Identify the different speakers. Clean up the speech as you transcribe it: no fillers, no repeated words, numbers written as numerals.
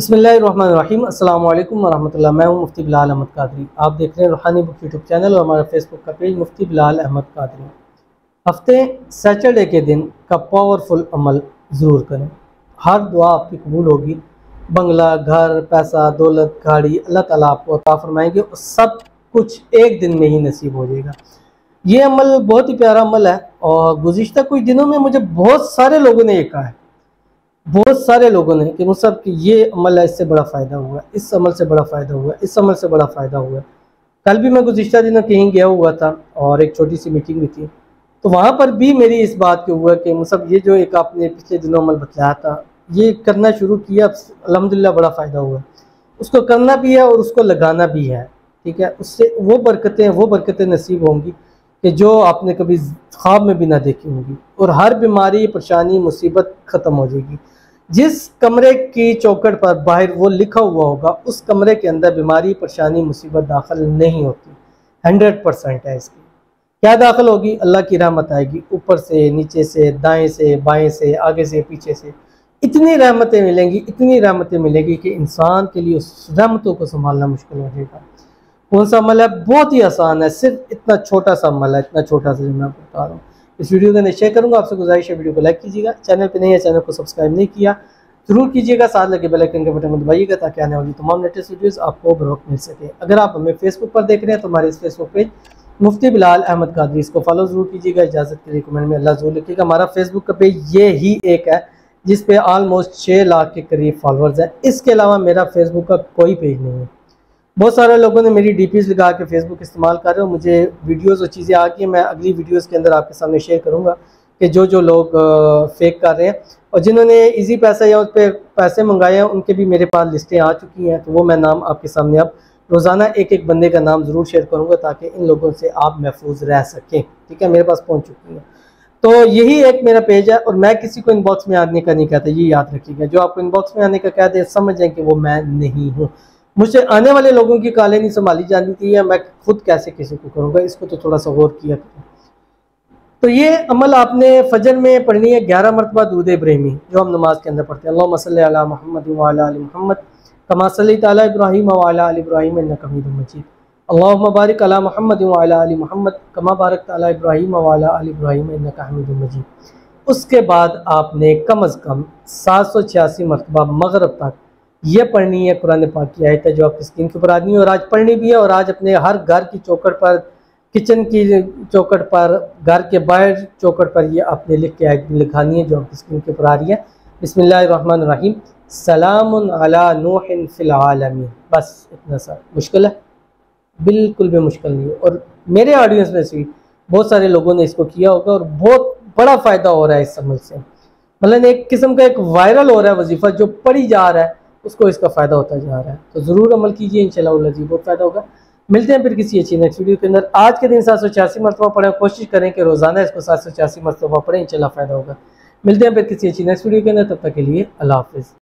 Speaker 1: बिस्मिल्लाहिर्रहमानिर्रहीम अस्सलाम वालेकुम वरहमतुल्लाह। मैं हूं मुफ्ती बिलाल अहमद कादरी। आप देख रहे हैं रूहानी बुक यूट्यूब चैनल और हमारा फेसबुक का पेज मुफ्ती बिलाल अहमद कादरी। हफ्ते सैटरडे के दिन का पावरफुल अमल ज़रूर करें। हर दुआ आपकी कबूल होगी। बंगला, घर, पैसा, दौलत, गाड़ी अल्लाह ताला आपको अता फरमाएंगे और सब कुछ एक दिन में ही नसीब हो जाएगा। ये अमल बहुत ही प्यारा अमल है और गुज़िश्ता कुछ दिनों में मुझे बहुत सारे लोगों ने ये कहा है, बहुत सारे लोगों ने कि मुझसे कि ये अमल है, इससे बड़ा फ़ायदा हुआ, इस अमल से बड़ा फ़ायदा हुआ, इस अमल से बड़ा फ़ायदा हुआ। कल भी मैं गुज़िश्ता दिनों कहीं गया हुआ था और एक छोटी सी मीटिंग भी थी, तो वहाँ पर भी मेरी इस बात के हुआ कि मतलब ये जो एक आपने पिछले दिनों अमल बताया था, ये करना शुरू किया, अल्हम्दुलिल्लाह बड़ा फ़ायदा हुआ। उसको करना भी है और उसको लगाना भी है, ठीक है। उससे वो बरकतें नसीब होंगी कि जो आपने कभी ख्वाब में भी ना देखी होंगी और हर बीमारी, परेशानी, मुसीबत ख़त्म हो जाएगी। जिस कमरे की चौखट पर बाहर वो लिखा हुआ होगा, उस कमरे के अंदर बीमारी, परेशानी, मुसीबत दाखिल नहीं होती। 100% है इसकी। क्या दाखिल होगी? अल्लाह की रहमत आएगी, ऊपर से, नीचे से, दाएं से, बाएं से, आगे से, पीछे से। इतनी रहमतें मिलेंगी, इतनी रहमतें मिलेंगी कि इंसान के लिए उस रहमतों को संभालना मुश्किल हो जाएगा। कौन सा अमल है? बहुत ही आसान है, सिर्फ इतना छोटा सा अमल है, इतना छोटा सा जो मैं आपको बता रहा हूँ। इस वीडियो को अंदर शेयर करूँगा। आपसे गुजारिश है वीडियो को लाइक कीजिएगा, चैनल पे नहीं है चैनल को सब्सक्राइब नहीं किया जरूर कीजिएगा, साथ लगे बेल आइकन के बटन को दबाइएगा ताकि आने वाली तमाम लेटेस्ट वीडियोस आपको बर वक्त मिल सके। अगर आप हमें फेसबुक पर देख रहे हैं तो हमारे इस फेसबुक पेज मुफ्ती बिलाल अहमद कादरी, इसको फॉलो जरूर कीजिएगा। इजाज़त के लिए कमेंट में अल्लाह जरूर लिखिएगा। हमारा फेसबुक का पेज ये ही एक है जिस पे ऑलमोस्ट 6 लाख के करीब फॉलोअर्स हैं। इसके अलावा मेरा फेसबुक का कोई पेज नहीं है। बहुत सारे लोगों ने मेरी डीपीज लगा के फेसबुक इस्तेमाल कर रहे हो, मुझे वीडियोस और चीज़ें आ गई, मैं अगली वीडियोस के अंदर आपके सामने शेयर करूंगा कि जो लोग फेक कर रहे हैं और जिन्होंने इजी पैसा या उस पर पैसे मंगाए हैं उनके भी मेरे पास लिस्टें आ चुकी हैं। तो वो मैं नाम आपके सामने अब रोज़ाना एक एक बंदे का नाम ज़रूर शेयर करूँगा ताकि इन लोगों से आप महफूज रह सकें, ठीक है। मेरे पास पहुँच चुकी हैं। तो यही एक मेरा पेज है और मैं किसी को इनबॉक्स में आने का नहीं कहता, ये याद रखिएगा। जो आपको इनबॉक्स में आने का कहते हैं समझ जाए कि वो मैं नहीं हूँ। मुझसे आने वाले लोगों की कॉलें नहीं संभाली जाती थी या मैं खुद कैसे किसी को करूँगा, इसको तो थोड़ा सा गौर किया करें। तो ये अमल आपने फजर में पढ़नी है 11 मरतबा दुरूद इब्राहिमी, जो हम नमाज के अंदर पढ़ते हैं। अल्लाहुम्मा सल्ली अला मुहम्मद व अला आलि मुहम्मद कमा सल्लैता अला इब्राहीम व अला आलि इब्राहीम इन्नका हमीदुम मजीद। अल्लाहुम्मा बारिक अला मुहम्मद व अला आलि मुहम्मद कमा बारकता अला इब्राहीम व अला आलि इब्राहीम इन्नका हमीदुम मजीद। उसके बाद आपने कम अज़ कम 786 मरतबा मगरिब तक ये पढ़नी है। कुरान पाक की आयत है जो आपकी स्क्रीन के ऊपर आ रही है और आज पढ़नी भी है। और आज अपने हर घर की चौखट पर, किचन की चौखट पर, घर के बाहर चौखट पर ये आपने लिख के आयत लिखानी है जो आपकी स्क्रीन के ऊपर आ रही है। बिस्मिल्लाहिर्रहमानिर्रहीम सलामुन अला नूहिन फिल आलमीन। बस इतना सा मुश्किल है? बिल्कुल भी मुश्किल नहीं है। और मेरे ऑडियंस में से भी बहुत सारे लोगों ने इसको किया होगा और बहुत बड़ा फ़ायदा हो रहा है इस अमल से। मतलब एक किस्म का एक वायरल हो रहा है वजीफ़ा, जो पढ़ी जा रहा है उसको इसका फ़ायदा होता जा रहा है। तो ज़रूर अमल कीजिए, इंशाअल्लाह जी बहुत फ़ायदा होगा। मिलते हैं फिर किसी अच्छी नेक्स्ट वीडियो के अंदर। आज के दिन 786 मरतबा पढ़ें, कोशिश करें कि रोज़ाना इसको 786 मरतबा पढ़ें, इंशाअल्लाह फ़ायदा होगा। मिलते हैं फिर किसी अच्छी नेक्स्ट वीडियो के अंदर, तब तक के लिए अल्लाह हाफ़िज़।